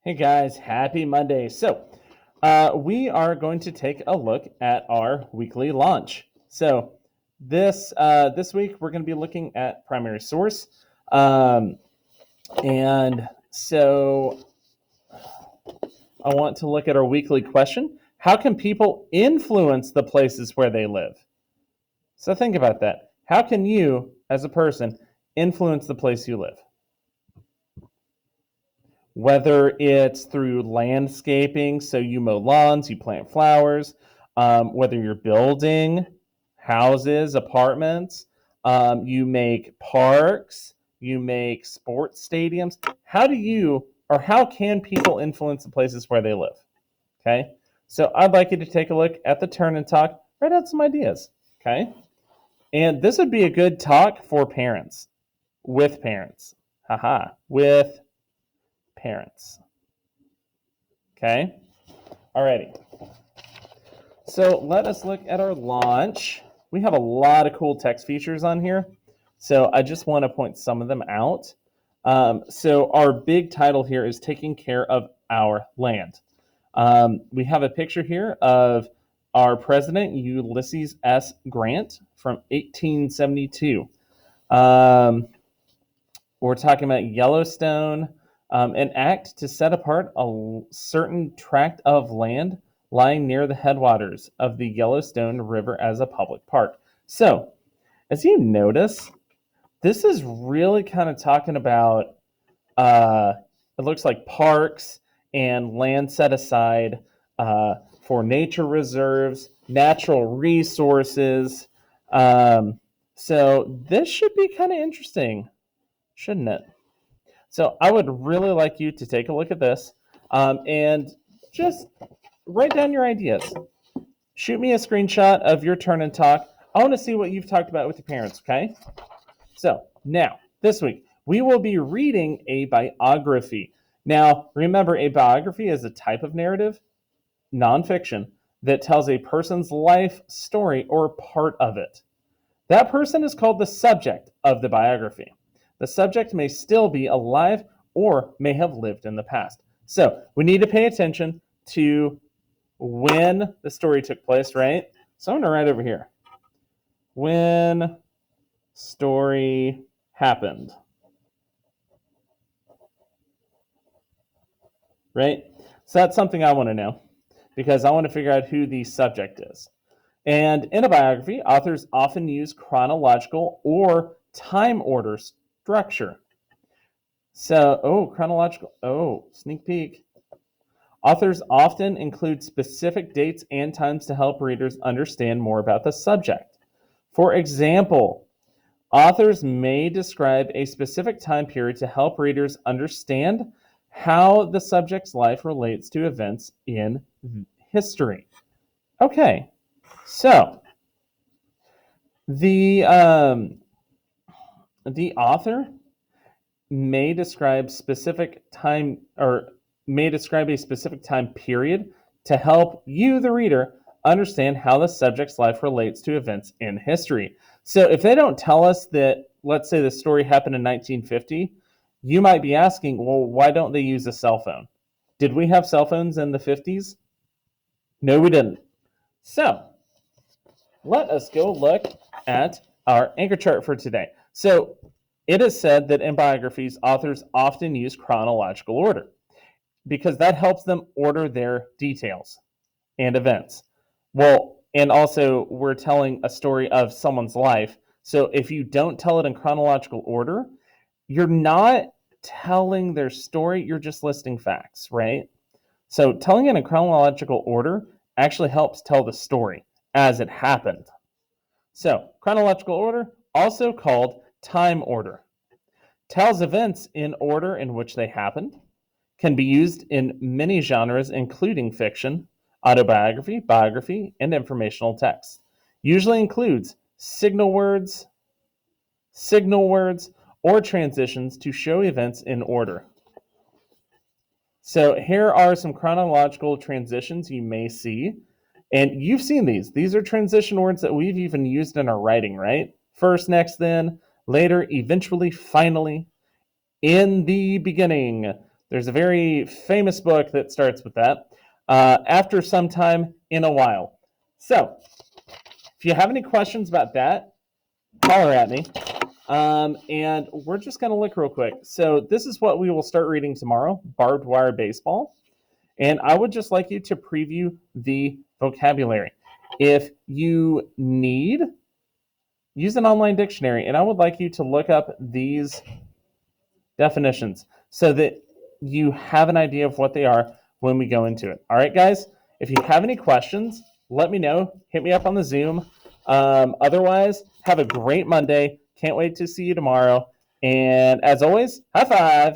Hey guys, happy Monday. We are going to take a look at our weekly launch. This week we're going to be looking at primary source, um, and so I want to look at our weekly question: how can people influence the places where they live? So think about that. How can you, as a person, influence the place you live? Whether it's through landscaping, so you mow lawns, you plant flowers, whether you're building houses, apartments, you make parks, you make sports stadiums. How can people influence the places where they live? Okay. So I'd like you to take a look at the turn and talk, write out some ideas. Okay. And this would be a good talk for parents, with parents. With parents. Okay. Alrighty. So let us look at our launch. We have a lot of cool text features on here. So I just want to point some of them out. So our big title here is Taking Care of Our Land. We have a picture here of our president, Ulysses S. Grant, from 1872. We're talking about Yellowstone, an act to set apart a certain tract of land lying near the headwaters of the Yellowstone River as a public park. So, as you notice, this is really kind of talking about, uh, it looks like parks and land set aside for nature reserves, natural resources. So, this should be kind of interesting, shouldn't it? So I would really like you to take a look at this and just write down your ideas. Shoot me a screenshot of your turn and talk. I want to see what you've talked about with your parents, okay? So now, this week, we will be reading a biography. Now, remember, a biography is a type of narrative, nonfiction, that tells a person's life story or part of it. That person is called the subject of the biography. The subject may still be alive or may have lived in the past. So we need to pay attention to when the story took place, right? So I'm going to write over here. When story happened. Right? So that's something I want to know because I want to figure out who the subject is. And in a biography, authors often use chronological or time order structure. So, chronological, sneak peek. Authors often include specific dates and times to help readers understand more about the subject. For example, authors may describe a specific time period to help readers understand how the subject's life relates to events in history. Okay, so the author may describe a specific time period to help you, the reader, understand how the subject's life relates to events in history. So if they don't tell us that, let's say the story happened in 1950, you might be asking, well, why don't they use a cell phone? Did we have cell phones in the 50s? No, we didn't. So let us go look at our anchor chart for today. So it is said that in biographies, authors often use chronological order because that helps them order their details and events. Well, and also we're telling a story of someone's life. So if you don't tell it in chronological order, you're not telling their story, you're just listing facts, right? So telling it in chronological order actually helps tell the story as it happened. So, chronological order, also called time order, tells events in order in which they happened, can be used in many genres, including fiction, autobiography, biography, and informational text. Usually includes signal words, or transitions to show events in order. So here are some chronological transitions you may see. And you've seen these. These are transition words that we've even used in our writing, right? First, next, then, later, eventually, finally, in the beginning. There's a very famous book that starts with that. After some time, in a while. So, if you have any questions about that, holler at me. And we're just going to look real quick. So, this is what we will start reading tomorrow, Barbed Wire Baseball. And I would just like you to preview the vocabulary. If you need, use an online dictionary, and I would like you to look up these definitions so that you have an idea of what they are when we go into it. All right, guys, if you have any questions, let me know. Hit me up on the Zoom. Otherwise, have a great Monday. Can't wait to see you tomorrow. And as always, high five.